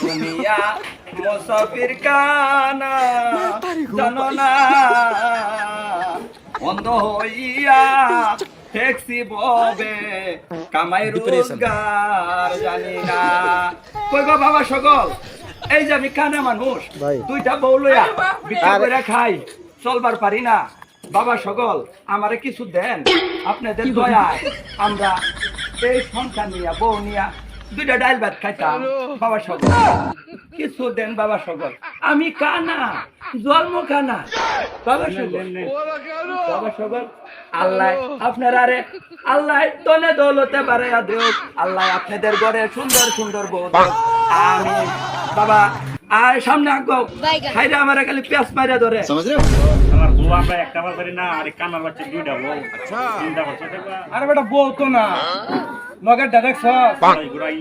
দুনিয়া মুসাফির কানা জানো না অন্ধ হইয়া ট্যাক্সি ববে কামাই রোজগার জানি না কই গো বাবা সকল এই যে আমি কানা মানুষ দুইটা বউ লইয়া বিক্রি করে খাই চলবার পারি না বাবা সকল আমারে কিছু দেন আপনাদের দয়ায় আমরা এই সংসার নিয়া বউ নিয়া দুইটা ডাল ভাত খাইতাম বাবা সকল কিছু দেন বাবা সকল আমি কানা জন্ম কানা বাবা সকল বাবা সকল আল্লাহ আপনার আরে আল্লাহ তনে দৌলতে বাড়াইয়া দেও আল্লাহ আপনাদের ঘরে সুন্দর সুন্দর বউ দেও আমি বাবা আর সামনে আগ খাইরে আমার খালি পেঁয়াজ মাইরা ধরে আমার বউ আমরা একটা বার করি না আরে কানার বাচ্চা দুইটা বউ আচ্ছা চিন্তা করছো আরে বেটা বউ তো না মগের ডাইরেক্ট সব ঘুরাই